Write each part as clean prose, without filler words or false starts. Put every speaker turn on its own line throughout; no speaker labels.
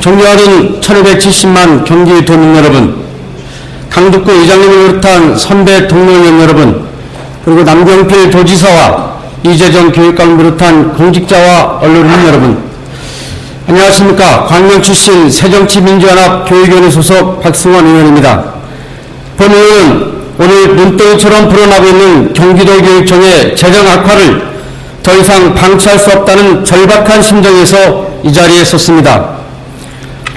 존경하는 1570만 경기도민 여러분, 강북구 의장님을 비롯한 선배 동료의원 여러분, 그리고 남경필 도지사와 이재정 교육감을 비롯한 공직자와 언론인 여러분, 안녕하십니까. 광명 출신 새정치민주연합 교육위원회 소속 박승원 의원입니다. 본 의원은 오늘 눈덩이처럼 불어나고 있는 경기도 교육청의 재정 악화를 더 이상 방치할 수 없다는 절박한 심정에서 이 자리에 섰습니다.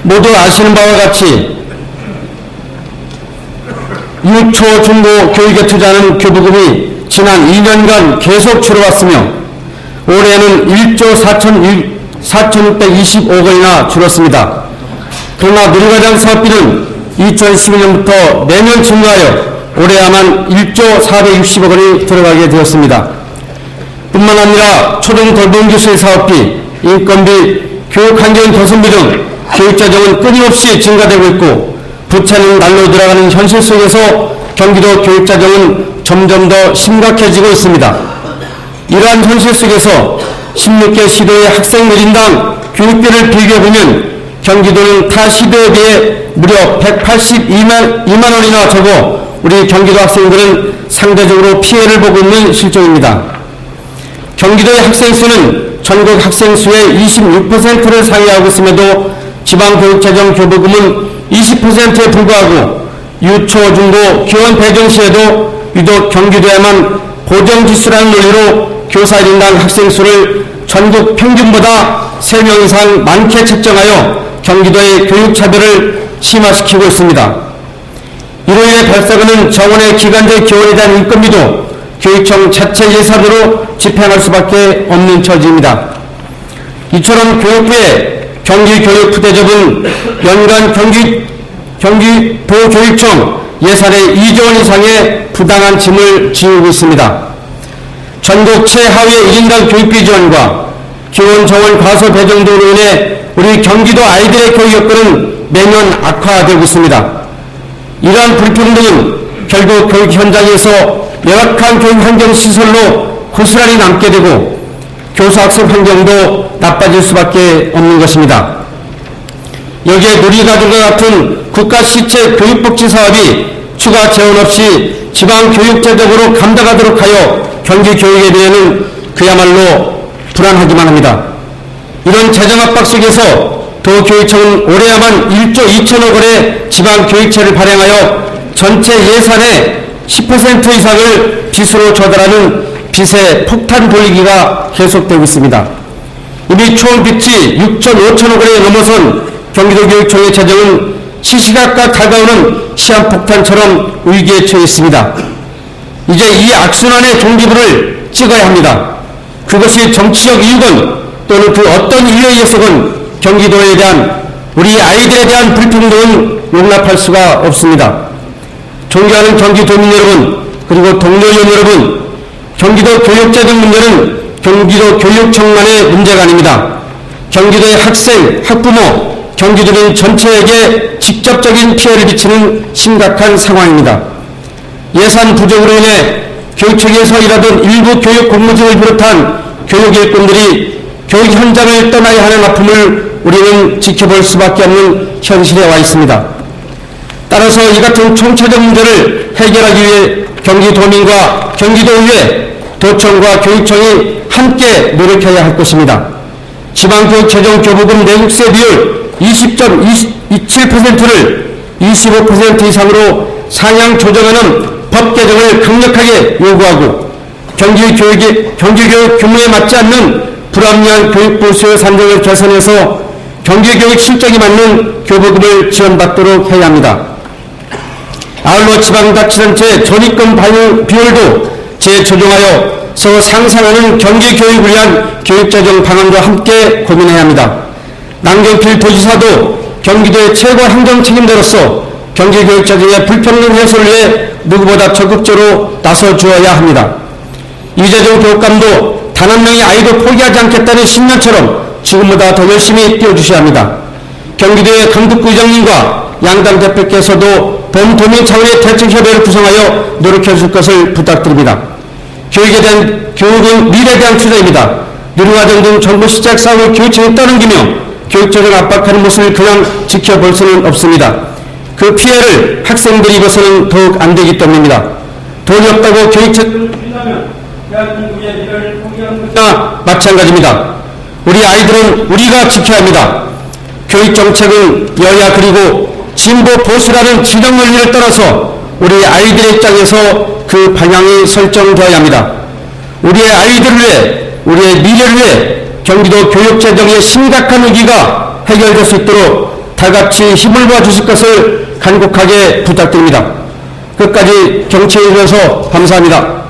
모두 아시는 바와 같이 유초, 중고 교육에 투자하는 교부금이 지난 2년간 계속 줄어왔으며 올해는 1조 4,625억 원이나 줄었습니다. 그러나 누리과정 사업비는 2012년부터 매년 증가하여 올해야만 1조 460억 원이 들어가게 되었습니다. 뿐만 아니라 초등 돌봄교실 사업비, 인건비, 교육환경 개선비 등 교육재정은 끊임없이 증가되고 있고 부채는 날로 들어가는 현실 속에서 경기도 교육재정은 점점 더 심각해지고 있습니다. 이러한 현실 속에서 16개 시도의 학생 1인당 교육비를 비교해보면 경기도는 타 시도에 비해 무려 182만 원이나 적어 우리 경기도 학생들은 상대적으로 피해를 보고 있는 실정입니다. 경기도의 학생 수는 전국 학생 수의 26%를 상회하고 있음에도 지방교육재정 교부금은 20%에 불과하고 유초, 중고, 기원 배정 시에도 유독 경기도에만 고정지수라는 논리로 교사 1인당 학생 수를 전국 평균보다 3명 이상 많게 책정하여 경기도의 교육차별을 심화시키고 있습니다. 이로 인해 발생하는 정원의 기간제 교원에 대한 인건비도 교육청 자체 예산으로 집행할 수밖에 없는 처지입니다. 이처럼 교육부의 경기교육부대접은 연간 경기도교육청 예산의 2조 원 이상의 부당한 짐을 지우고 있습니다. 전국 최하위의 1인당 교육비 지원과 기원 정원 과소 배정 등으로 인해 우리 경기도 아이들의 교육 여건은 매년 악화되고 있습니다. 이러한 불평등은 결국 교육 현장에서 열악한 교육 환경 시설로 고스란히 남게 되고 교사 학생 환경도 나빠질 수밖에 없는 것입니다. 여기에 누리과정과 같은 국가 시체 교육복지 사업이 추가 재원 없이 지방교육재정으로 감당하도록 하여 경기교육에 대해는 그야말로 불안하기만 합니다. 이런 재정 압박 속에서 도교육청은 올해야만 1조 2천억 원의 지방교육채를 발행하여 전체 예산의 10% 이상을 빚으로 조달하는 빚의 폭탄 돌리기가 계속되고 있습니다. 이미 총 빚이 6,5천억 원에 넘어선 경기도교육청의 재정은 시시각각 다가오는 시한폭탄처럼 위기에 처해 있습니다. 이제 이 악순환의 종지부를 찍어야 합니다. 그것이 정치적 이유건 또는 그 어떤 이유에 의해서건 경기도에 대한 우리 아이들에 대한 불평등은 용납할 수가 없습니다. 존경하는 경기도민 여러분, 그리고 동료의원 여러분, 경기도 교육재정 문제는 경기도 교육청만의 문제가 아닙니다. 경기도의 학생, 학부모, 경기도민 전체에게 직접적인 피해를 끼치는 심각한 상황입니다. 예산 부족으로 인해 교육청에서 일하던 일부 교육 공무직을 비롯한 교육 일꾼들이 교육 현장을 떠나야 하는 아픔을 우리는 지켜볼 수밖에 없는 현실에 와 있습니다. 따라서 이 같은 총체적 문제를 해결하기 위해 경기도민과 경기도의회, 도청과 교육청이 함께 노력해야 할 것입니다. 지방교육재정 교부금 내국세 비율 20.27%를 25% 이상으로 상향 조정하는 법 개정을 강력하게 요구하고 경기교육 규모에 맞지 않는 불합리한 교육부 수요 산정을 개선해서 경기교육 실적이 맞는 교부금을 지원받도록 해야 합니다. 아울러 지방자치단체 전입금 비율도 재조정하여 서로 상생하는 경기교육을 위한 교육재정 방안과 함께 고민해야 합니다. 남경필 도지사도 경기도의 최고 행정 책임자로서 경기교육재정의 불평등 해소를 위해 누구보다 적극적으로 나서주어야 합니다. 이재정 교육감도 단 한 명의 아이도 포기하지 않겠다는 신념처럼 지금보다 더 열심히 뛰어주셔야 합니다. 경기도의 강북구 의장님과 양당 대표께서도 범도민 차원의 대책협의회를 구성하여 노력해 줄 것을 부탁드립니다. 교육은 미래에 대한 투자입니다. 누리과정 등 정부 시작 사업을 교육청이 떠넘기며 교육재정 압박하는 모습을 그냥 지켜볼 수는 없습니다. 그 피해를 학생들이 입어서는 더욱 안 되기 때문입니다. 돈이 없다고 교육재정을 줄인다면 대한민국의 미래를 포기하는 것이나 마찬가지입니다. 우리 아이들은 우리가 지켜야 합니다. 교육정책은 여야 그리고 진보 보수라는 진영 논리를 따라서 우리 아이들의 입장에서 그 방향이 설정되어야 합니다. 우리의 아이들을 위해, 우리의 미래를 위해 경기도 교육재정의 심각한 위기가 해결될 수 있도록 다같이 힘을 모아주실 것을 간곡하게 부탁드립니다. 끝까지 경청해 주셔서 감사합니다.